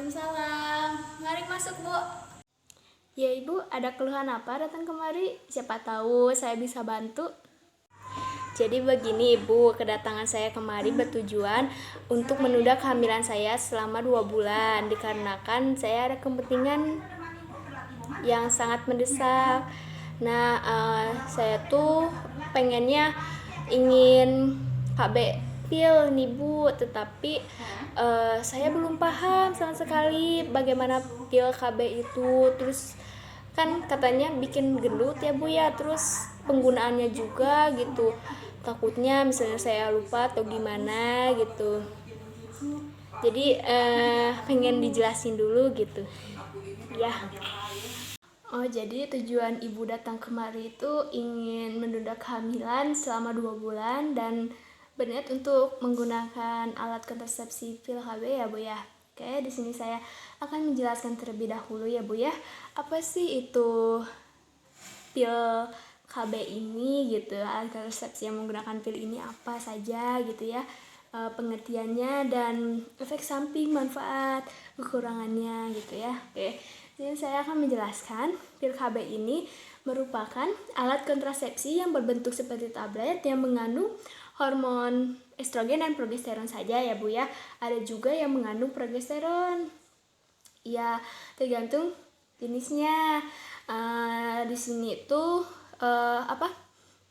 Waalaikumsalam. Mari masuk, Bu. Ya Ibu, ada keluhan apa datang kemari? Siapa tahu saya bisa bantu. Jadi begini Ibu, kedatangan saya kemari bertujuan untuk menunda kehamilan saya selama 2 bulan dikarenakan saya ada kepentingan yang sangat mendesak. Nah, saya tuh pengennya ingin KB pil nih Bu, tetapi saya belum paham sama sekali bagaimana pil KB itu. Terus kan katanya bikin gendut ya Bu ya, terus penggunaannya juga gitu. Takutnya misalnya saya lupa atau gimana gitu. Jadi pengen dijelasin dulu gitu. Ya. Oh, jadi tujuan Ibu datang kemari itu ingin menunda kehamilan selama 2 bulan dan berniat untuk menggunakan alat kontrasepsi pil KB ya Bu ya. Oke, di sini saya akan menjelaskan terlebih dahulu ya Bu ya. Apa sih itu pil KB ini gitu, alat kontrasepsi yang menggunakan pil ini apa saja gitu ya. Pengertiannya dan efek samping, manfaat, kekurangannya gitu ya. Oke. Jadi saya akan menjelaskan pil KB ini merupakan alat kontrasepsi yang berbentuk seperti tablet yang mengandung hormon estrogen dan progesteron saja ya Bu ya. Ada juga yang mengandung progesteron. Ya, tergantung jenisnya. Di sini tuh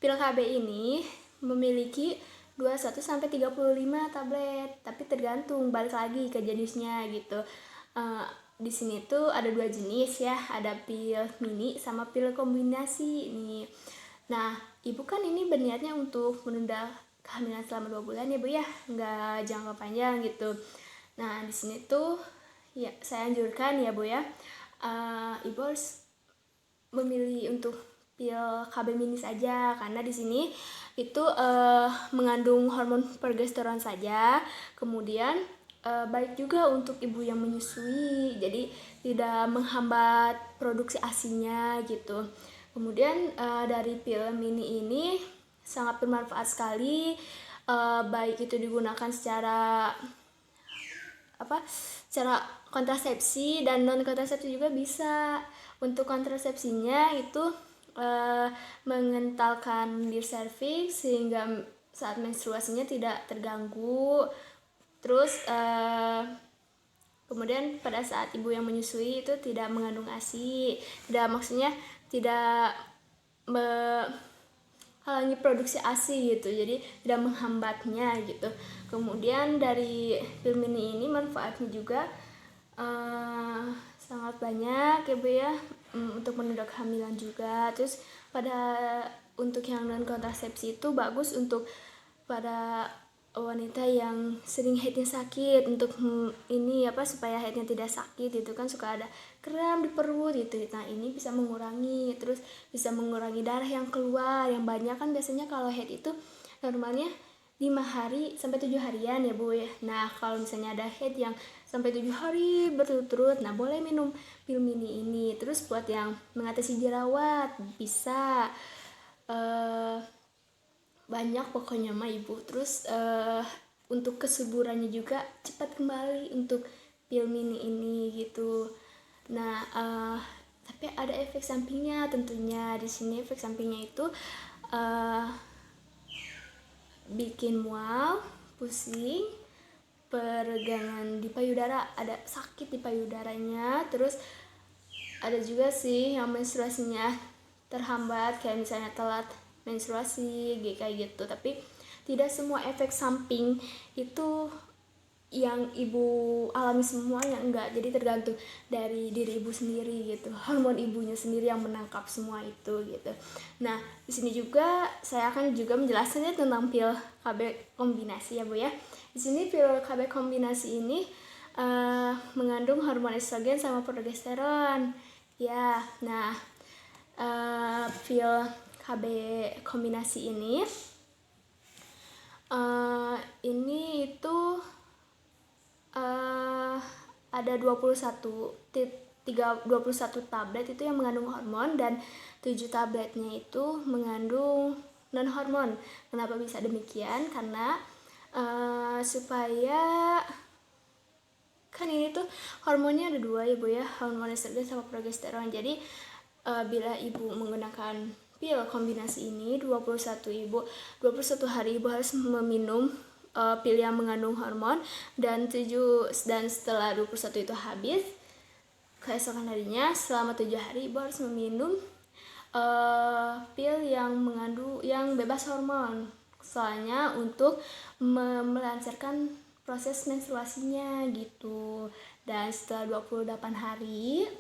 pil KB ini memiliki 21 sampai 35 tablet, tapi tergantung balik lagi ke jenisnya gitu. Di sini tuh ada 2 jenis ya, ada pil mini sama pil kombinasi nih. Nah, Ibu kan ini berniatnya untuk menunda kehamilan selama 2 bulan ya Bu ya, nggak jangka panjang gitu. Nah, di sini tuh ya saya anjurkan ya Bu ya, Ibu harus memilih untuk pil KB mini saja karena di sini itu mengandung hormon progesteron saja. Kemudian baik juga untuk ibu yang menyusui, jadi tidak menghambat produksi ASI-nya gitu. Kemudian dari pil mini ini sangat bermanfaat sekali, baik itu digunakan secara kontrasepsi dan non kontrasepsi juga bisa. Untuk kontrasepsinya itu mengentalkan di serviks sehingga saat menstruasinya tidak terganggu. Terus kemudian pada saat ibu yang menyusui itu tidak mengandung ASI, maksudnya tidak menghalangi produksi ASI gitu, jadi tidak menghambatnya gitu. Kemudian dari pil mini ini manfaatnya juga sangat banyak ya Bu ya, untuk menunda kehamilan juga. Terus untuk yang non kontrasepsi itu bagus untuk pada wanita yang sering haidnya sakit, untuk supaya haidnya tidak sakit itu kan suka ada kram di perut gitu. Nah, ini bisa mengurangi, terus bisa mengurangi darah yang keluar yang banyak. Kan biasanya kalau haid itu normalnya 5 hari sampai 7 harian ya Bu ya. Nah, kalau misalnya ada haid yang sampai 7 hari berturut-turut, nah boleh minum pil mini ini. Terus buat yang mengatasi jerawat bisa, banyak pokoknya mah Ibu. Terus untuk kesuburannya juga cepat kembali untuk pil mini ini gitu. Nah, tapi ada efek sampingnya tentunya. Di sini efek sampingnya itu bikin mual, pusing, peregangan di payudara, ada sakit di payudaranya. Terus ada juga sih yang menstruasinya terhambat, kayak misalnya telat menstruasi kayak gitu. Tapi tidak semua efek samping itu yang ibu alami semuanya, enggak. Jadi tergantung dari diri ibu sendiri gitu, hormon ibunya sendiri yang menangkap semua itu gitu. Nah, di sini juga saya akan juga menjelaskannya tentang pil KB kombinasi ya Bu ya. Di sini pil KB kombinasi ini mengandung hormon estrogen sama progesteron ya. Nah, pil KB kombinasi ini itu ada 21 tablet itu yang mengandung hormon dan 7 tabletnya itu mengandung non hormon. Kenapa bisa demikian? Karena supaya kan ini tuh hormonnya ada dua ya Bu ya, hormon estrogen sama progesteron. Jadi bila ibu menggunakan pil kombinasi ini 21 hari ibu harus meminum pil yang mengandung hormon, dan setelah 21 itu habis, keesokan harinya selama 7 hari ibu harus meminum pil yang bebas hormon, soalnya untuk melancarkan proses menstruasinya gitu. Dan setelah 28 hari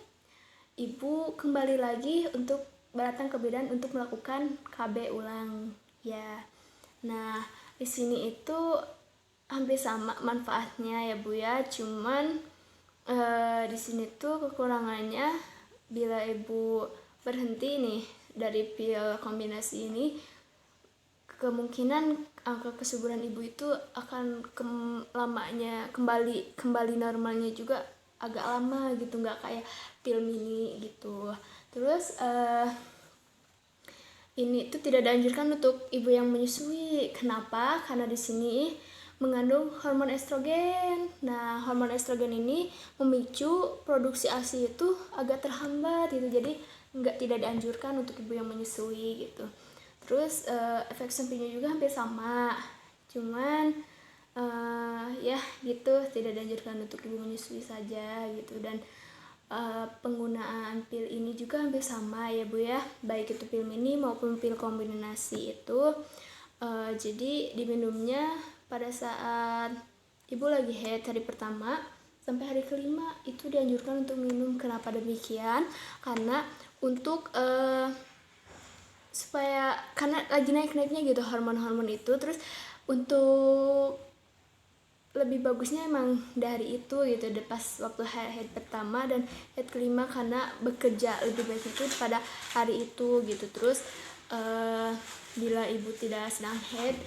ibu kembali lagi untuk datang ke bidan untuk melakukan KB ulang ya. Nah, di sini itu hampir sama manfaatnya ya Bu ya, cuman di sini tuh kekurangannya bila ibu berhenti nih dari pil kombinasi ini, kemungkinan angka kesuburan ibu itu akan kembali normalnya juga agak lama gitu, nggak kayak pil mini gitu. Terus ini tuh tidak dianjurkan untuk ibu yang menyusui. Kenapa? Karena di sini mengandung hormon estrogen. Nah, hormon estrogen ini memicu produksi ASI itu agak terhambat gitu. Jadi tidak dianjurkan untuk ibu yang menyusui gitu. Terus efek sampingnya juga hampir sama. Cuman ya gitu, tidak dianjurkan untuk ibu menyusui saja gitu. Dan penggunaan pil ini juga hampir sama ya Bu ya, baik itu pil mini maupun pil kombinasi itu. Jadi diminumnya pada saat ibu lagi haid hari pertama sampai hari kelima itu dianjurkan untuk minum. Kenapa demikian? Karena untuk karena lagi naik-naiknya gitu hormon-hormon itu. Terus untuk lebih bagusnya emang dari itu gitu, pas waktu haid pertama dan haid kelima, karena bekerja lebih baik itu pada hari itu gitu. Terus bila ibu tidak sedang haid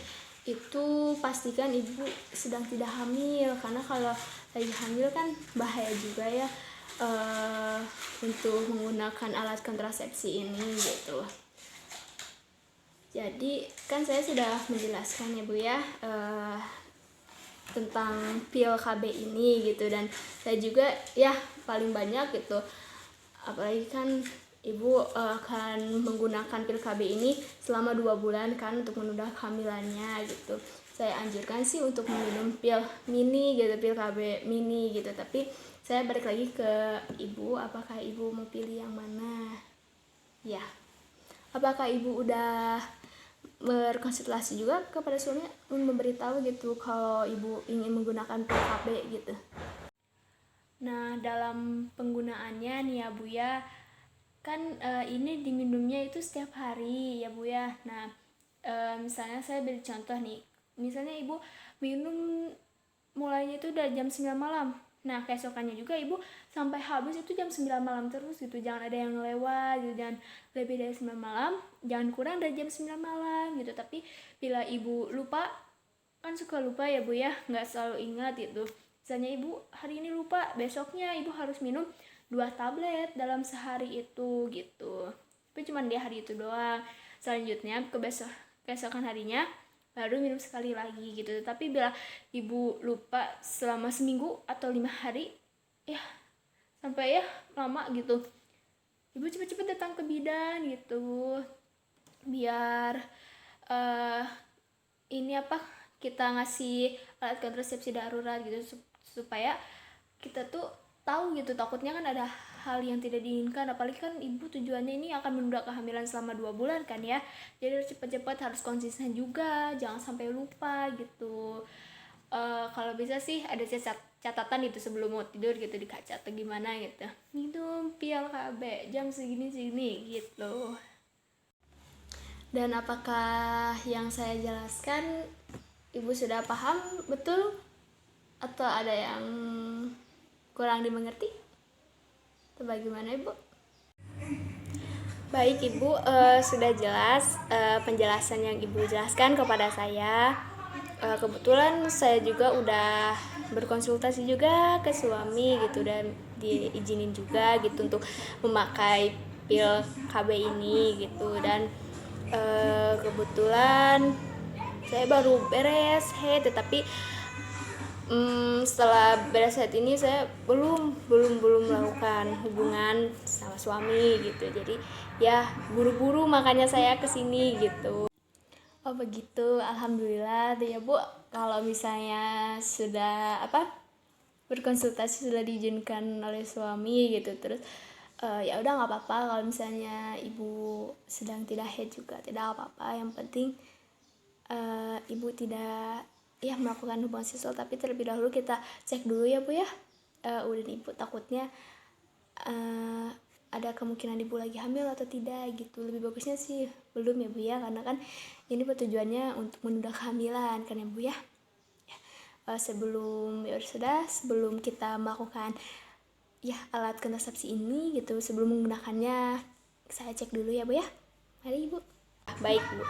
itu pastikan ibu sedang tidak hamil, karena kalau lagi hamil kan bahaya juga ya untuk menggunakan alat kontrasepsi ini gitu. Jadi kan saya sudah menjelaskan ya Bu ya tentang pil KB ini gitu, dan saya juga ya paling banyak gitu, apalagi kan ibu akan menggunakan pil KB ini selama 2 bulan kan untuk menunda kehamilannya gitu. Saya anjurkan sih untuk meminum pil mini gitu, pil KB mini gitu. Tapi saya balik lagi ke ibu, apakah ibu mau pilih yang mana ya. Apakah ibu udah berkonsultasi juga kepada suami, memberitahu gitu kalau ibu ingin menggunakan pil KB gitu. Nah, dalam penggunaannya nih ya Bu ya, kan ini diminumnya itu setiap hari ya Bu ya. Nah, misalnya saya beri contoh nih, misalnya ibu minum mulainya itu udah jam 9 malam. Nah, keesokannya juga ibu sampai habis itu jam 9 malam terus gitu. Jangan ada yang lewat gitu, jangan lebih dari 9 malam, jangan kurang dari jam 9 malam gitu. Tapi bila ibu lupa, kan suka lupa ya Bu ya, nggak selalu ingat gitu. Misalnya ibu hari ini lupa, besoknya ibu harus minum 2 tablet dalam sehari itu gitu. Tapi cuma di hari itu doang. Selanjutnya keesokan harinya baru minum sekali lagi gitu. Tapi bila ibu lupa selama seminggu atau 5 hari ya sampai ya lama gitu, ibu cepet-cepet datang ke bidan gitu, biar kita ngasih alat kontrasepsi darurat gitu, supaya kita tuh tahu gitu. Takutnya kan ada hal yang tidak diinginkan, apalagi kan ibu tujuannya ini akan menunda kehamilan selama 2 bulan kan ya. Jadi harus cepat-cepat, harus konsisten juga, jangan sampai lupa gitu. Kalau bisa sih ada catatan itu sebelum mau tidur gitu di kaca atau gimana gitu, minum pil KB jam segini gitu. Dan apakah yang saya jelaskan ibu sudah paham betul atau ada yang kurang dimengerti atau bagaimana Ibu? Baik Ibu, sudah jelas penjelasan yang Ibu jelaskan kepada saya. Kebetulan saya juga udah berkonsultasi juga ke suami gitu, dan diizinin juga gitu untuk memakai pil KB ini gitu. Dan kebetulan saya baru beres haid, tetapi Setelah beres saat ini saya belum melakukan hubungan sama suami gitu. Jadi ya buru-buru makanya saya kesini gitu. Oh begitu, alhamdulillah tuh ya Bu. Kalau misalnya sudah berkonsultasi sudah diizinkan oleh suami gitu, terus ya udah nggak apa-apa kalau misalnya ibu sedang tidak haid juga tidak apa-apa. Yang penting ibu tidak ya melakukan hubungan seksual, tapi terlebih dahulu kita cek dulu ya Bu ya. Udah ibu takutnya ada kemungkinan ibu lagi hamil atau tidak gitu. Lebih bagusnya sih belum ya Bu ya, karena kan ini tujuannya untuk menunda kehamilan kan ya Bu ya. Sebelum sebelum kita melakukan ya alat kontrasepsi ini gitu, sebelum menggunakannya saya cek dulu ya Bu ya. Mari Ibu. Baik Bu.